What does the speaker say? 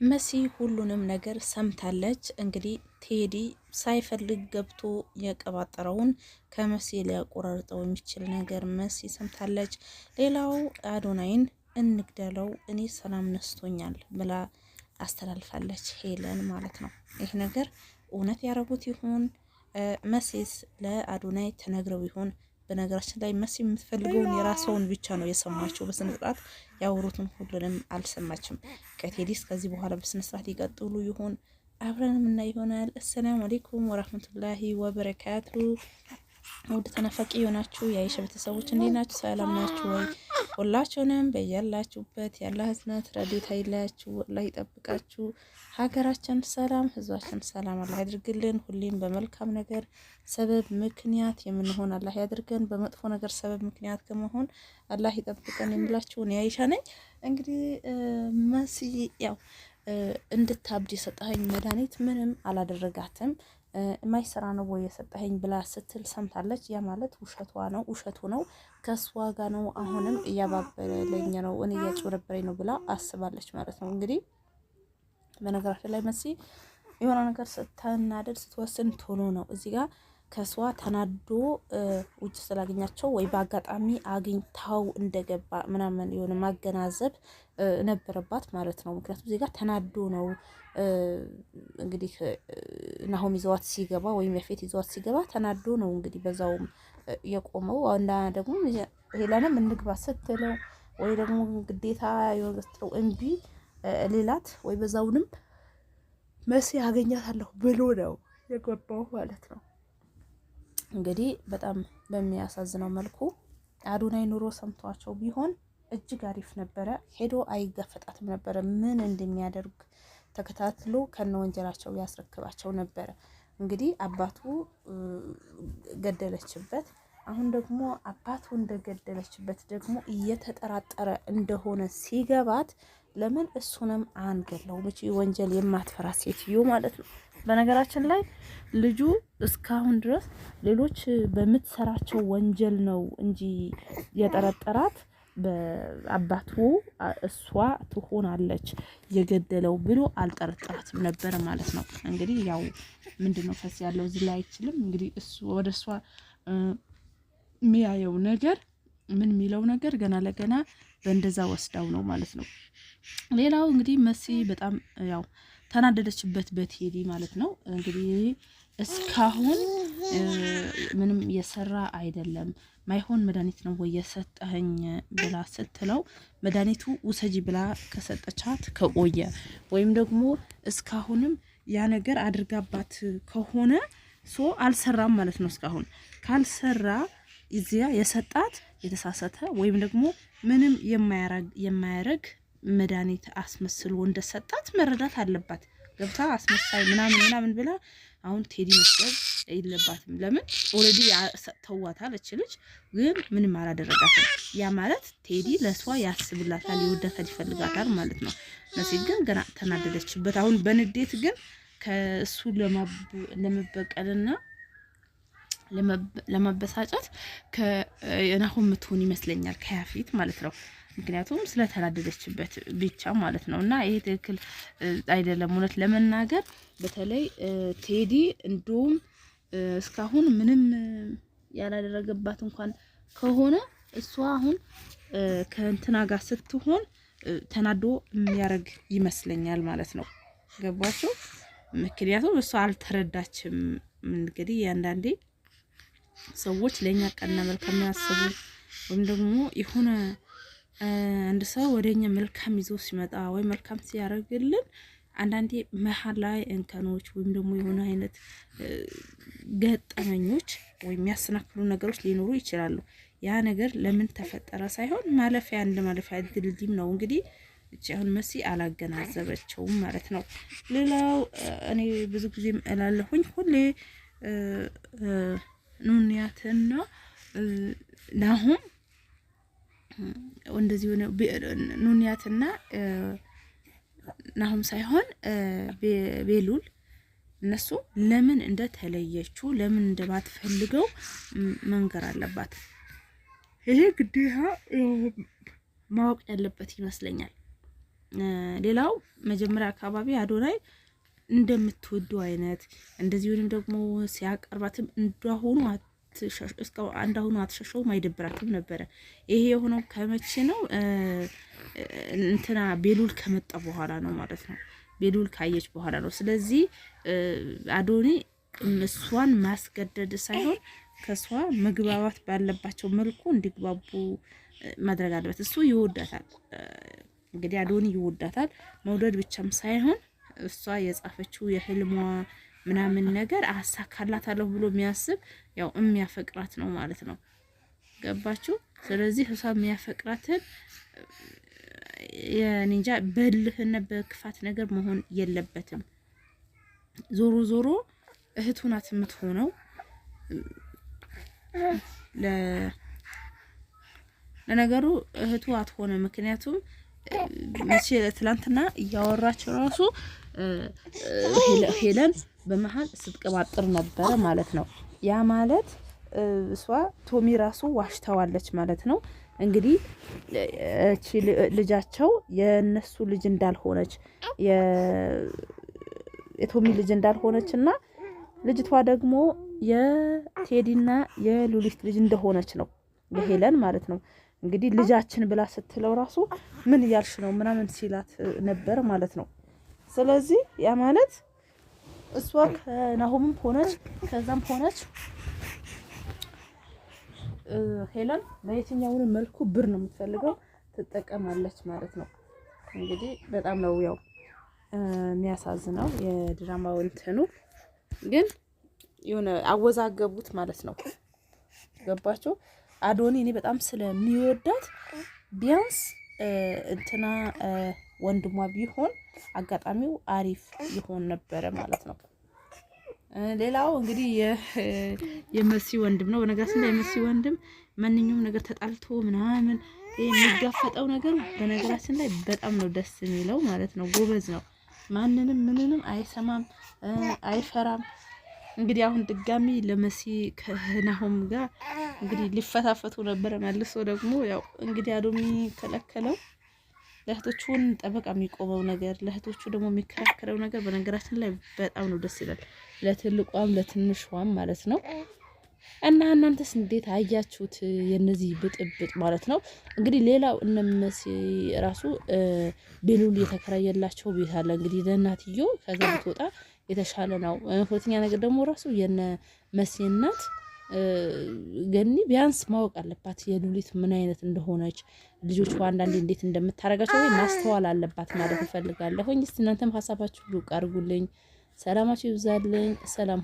መሲ ሁሉንም ነገር ሰምታለች። እንግዲህ ቴዲ ሳይፈልግ ገብቶ የቀባጠረውን ከመሲ ሊያቆራርጠው የሚችል ነገር መሲ ሰምታለች። ሌላው አዶናይን እንግደለው እኔ ሰላም ነስቶኛል ብላ አስተላልፋለች፣ ሄለን ማለት ነው። ይህ ነገር እውነት ያረጉት ይሆን? መሲስ ለአዶናይ ተነግረው ይሆን? በነገራችን ላይ መሲ የምትፈልገውን የራስውን ብቻ ነው የሰማችው። በስነ ስርዓት ያወሩትን ሁሉንም አልሰማችም። ከቴዲስ ከዚህ በኋላ በስነ ስርዓት ይቀጥሉ ይሆን? አብረን የምናይ ይሆናል። አሰላሙ አለይኩም ወራህመቱላሂ ወበረካቱ። ውድ ተናፋቂ የሆናችሁ የአይሻ ቤተሰቦች እንዴት ናችሁ? ሰላም ናችሁ ወይ? ሁላችሁንም በያላችሁበት ያለ ህዝነት ረዴት አይለያችሁ፣ አላህ ይጠብቃችሁ። ሀገራችን ሰላም፣ ህዝባችን ሰላም አላህ ያድርግልን። ሁሌም በመልካም ነገር ሰበብ ምክንያት የምንሆን አላህ ያድርገን። በመጥፎ ነገር ሰበብ ምክንያት ከመሆን አላህ ይጠብቀን የሚላችሁ እኔ አይሻ ነኝ። እንግዲህ መሲ ያው እንድታብድ የሰጠኸኝ መድኃኒት ምንም አላደረጋትም። የማይሰራ ነው ወይ የሰጠኸኝ ብላ ስትል ሰምታለች። ያ ማለት ውሸቱ ነው ከሷ ጋር ነው፣ አሁንም እያባበለኝ ነው፣ እኔ እያጭበረበረኝ ነው ብላ አስባለች ማለት ነው። እንግዲህ በነገራችን ላይ መሲ የሆነ ነገር ስትናደድ ስትወስን ቶሎ ነው። እዚህ ጋር ከሷ ተናዶ ውጭ ስላገኛቸው ወይ በአጋጣሚ አግኝታው እንደገባ ምናምን የሆነ ማገናዘብ ነበረባት ማለት ነው። ምክንያቱም እዚህ ጋር ተናዶ ነው እንግዲህ ናሆም ይዘዋት ሲገባ ወይም የፌት ይዘዋት ሲገባ ተናዶ ነው እንግዲህ በዛውም የቆመው። እና ደግሞ ሄለንም እንግባ ስትለው ወይ ደግሞ ግዴታ የወገስተው እምቢ ሌላት ወይ በዛውንም መሲ አገኛታለሁ ብሎ ነው የገባው ማለት ነው። እንግዲህ በጣም በሚያሳዝነው መልኩ አዶናይ ኑሮ ሰምቷቸው ቢሆን እጅግ አሪፍ ነበረ። ሄዶ አይጋፈጣትም ነበረ። ምን እንደሚያደርግ ተከታትሎ ከነ ወንጀላቸው ያስረክባቸው ነበረ። እንግዲህ አባቱ ገደለችበት። አሁን ደግሞ አባቱ እንደገደለችበት ደግሞ እየተጠራጠረ እንደሆነ ሲገባት ለምን እሱንም አንገለው ልጅ ወንጀል የማትፈራ ሴትዮ ማለት ነው። በነገራችን ላይ ልጁ እስካሁን ድረስ ሌሎች በምትሰራቸው ወንጀል ነው እንጂ የጠረጠራት በአባቱ እሷ ትሆናለች የገደለው ብሎ አልጠረጠራትም ነበረ ማለት ነው። እንግዲህ ያው ምንድነው ፈስ ያለው እዚህ ላይ አይችልም። እንግዲህ እሱ ወደ እሷ የሚያየው ነገር ምን የሚለው ነገር ገና ለገና በእንደዛ ወስዳው ነው ማለት ነው። ሌላው እንግዲህ መሲ በጣም ያው ተናደደችበት በቴዲ ማለት ነው። እንግዲህ እስካሁን ምንም የሰራ አይደለም፣ ማይሆን መድኃኒት ነው ወይ የሰጠኸኝ ብላ ስትለው መድኃኒቱ ውሰጂ ብላ ከሰጠቻት ከቆየ ወይም ደግሞ እስካሁንም ያ ነገር አድርጋባት ከሆነ ሶ አልሰራም ማለት ነው። እስካሁን ካልሰራ እዚያ የሰጣት የተሳሳተ ወይም ደግሞ ምንም የማያረግ መድኃኒት አስመስሎ እንደሰጣት መረዳት አለባት። ገብታ አስመሳይ ምናምን ብላ አሁን ቴዲ መስጠት የለባትም። ለምን ኦልሬዲ ሰጥተዋታል። እች ልጅ ግን ምንም አላደረጋትም። ያ ማለት ቴዲ ለሷ ያስብላታል፣ ይወዳታል፣ ይፈልጋታል ማለት ነው። ነሲ ግን ገና ተናደደችበት። አሁን በንዴት ግን ከሱ ለመበቀልና ለመበሳጨት ከናሆም ምትሆን ይመስለኛል ከያፊት ማለት ነው። ምክንያቱም ስለተናደደችበት ብቻ ማለት ነው። እና ይሄ ትክክል አይደለም እውነት ለመናገር በተለይ ቴዲ እንዲሁም እስካሁን ምንም ያላደረገባት እንኳን ከሆነ እሷ አሁን ከእንትና ጋር ስትሆን ተናዶ የሚያደርግ ይመስለኛል ማለት ነው። ገባችሁ? ምክንያቱም እሷ አልተረዳችም። እንግዲህ አንዳንዴ ሰዎች ለኛ ቀና መልካም ያስቡ ወይም ደግሞ የሆነ አንድ ሰው ወደኛ መልካም ይዞ ሲመጣ ወይ መልካም ሲያደርግልን አንዳንዴ መሀል ላይ እንከኖች ወይም ደግሞ የሆነ አይነት ገጠመኞች ወይም የሚያሰናክሉ ነገሮች ሊኖሩ ይችላሉ። ያ ነገር ለምን ተፈጠረ ሳይሆን ማለፊያ ድልድይም ነው። እንግዲህ እቺ አሁን መሲ አላገናዘበችውም ማለት ነው። ሌላው እኔ ብዙ ጊዜ እላለሁኝ ሁሌ ኑንያትና ናሆም እንደዚህ ሆነ ኑንያትና ናሆም ሳይሆን ቤሉል እነሱ ለምን እንደተለየችው ለምን እንደማትፈልገው መንገር አለባት። ይሄ ግዴታ ማወቅ ያለበት ይመስለኛል። ሌላው መጀመሪያ አካባቢ አዶናይ እንደምትወደው አይነት እንደዚሁም ደግሞ ሲያቀርባትም እንዳሁኑ አንዳሁኑ አትሸሸውም፣ አይደብራትም ነበረ። ይሄ የሆነው ከመቼ ነው? እንትና ቤሉል ከመጣ በኋላ ነው ማለት ነው። ቤሉል ካየች በኋላ ነው። ስለዚህ አዶኒ እሷን ማስገደድ ሳይሆን ከሷ መግባባት ባለባቸው መልኩ እንዲግባቡ ማድረግ አለበት። እሱ ይወዳታል፣ እንግዲህ አዶኒ ይወዳታል። መውደድ ብቻም ሳይሆን እሷ የጻፈችው የህልሟ ምናምን ነገር አሳካላታለሁ ብሎ የሚያስብ ያው የሚያፈቅራት ነው ማለት ነው። ገባችሁ? ስለዚህ እሷ የሚያፈቅራትን የኒንጃ በልህና በክፋት ነገር መሆን የለበትም። ዞሮ ዞሮ እህቱ ናት የምትሆነው። ለነገሩ እህቱ አትሆነ። ምክንያቱም መቼ ትላንትና እያወራቸው ራሱ ሄለን በመሀል ስትቀባጥር ነበረ ማለት ነው። ያ ማለት እሷ ቶሚ ራሱ ዋሽተዋለች ማለት ነው። እንግዲህ እቺ ልጃቸው የነሱ ልጅ እንዳልሆነች የቶሚ ልጅ እንዳልሆነች እና ልጅቷ ደግሞ የቴዲና የሉሊት ልጅ እንደሆነች ነው የሄለን ማለት ነው። እንግዲህ ልጃችን ብላ ስትለው ራሱ ምን እያልሽ ነው ምናምን ሲላት ነበር ማለት ነው። ስለዚህ ያ ማለት እሷ ከናሆምም ሆነች ከዛም ሆነች ሄለን በየትኛውን መልኩ ብር ነው የምትፈልገው ትጠቀማለች ማለት ነው። እንግዲህ በጣም ነው ያው የሚያሳዝነው የድራማው እንትኑ ግን የሆነ አወዛገቡት ማለት ነው። ገባችሁ? አዶኒ እኔ በጣም ስለሚወዳት ቢያንስ እንትና ወንድሟ ቢሆን አጋጣሚው አሪፍ ይሆን ነበረ ማለት ነው። ሌላው እንግዲህ የመሲ ወንድም ነው። በነገራችን ላይ የመሲ ወንድም ማንኛውም ነገር ተጣልቶ ምናምን የሚጋፈጠው ነገር በነገራችን ላይ በጣም ነው ደስ የሚለው ማለት ነው። ጎበዝ ነው። ማንንም ምንንም አይሰማም፣ አይፈራም። እንግዲህ አሁን ድጋሚ ለመሲ ከናሆም ጋር እንግዲህ ሊፈታፈቱ ነበር። መልሶ ደግሞ ያው እንግዲህ አዶሚ ከለከለው። ለእህቶቹን ጠበቃ የሚቆመው ነገር ለእህቶቹ ደግሞ የሚከራከረው ነገር በነገራችን ላይ በጣም ነው ደስ ይላል። ለትልቋም ለትንሿም ማለት ነው። እና እናንተስ እንዴት አያችሁት? የነዚህ ብጥብጥ ማለት ነው። እንግዲህ ሌላው እነመሲ ራሱ ቤሉል የተከራየላቸው ቤት አለ። እንግዲህ ለእናትዮ ከዛ ብትወጣ የተሻለ ነው። ሁለተኛ ነገር ደግሞ ራሱ የነ መሲ እናት ገኒ ቢያንስ ማወቅ አለባት የሉሊት ምን አይነት እንደሆነች ልጆቿ አንዳንዴ እንዴት እንደምታረጋቸው ወይ ማስተዋል አለባት ማለት እፈልጋለሁ። እስቲ እናንተም ሀሳባችሁ ሉቅ አድርጉልኝ። ሰላማችሁ ይብዛልኝ። ሰላም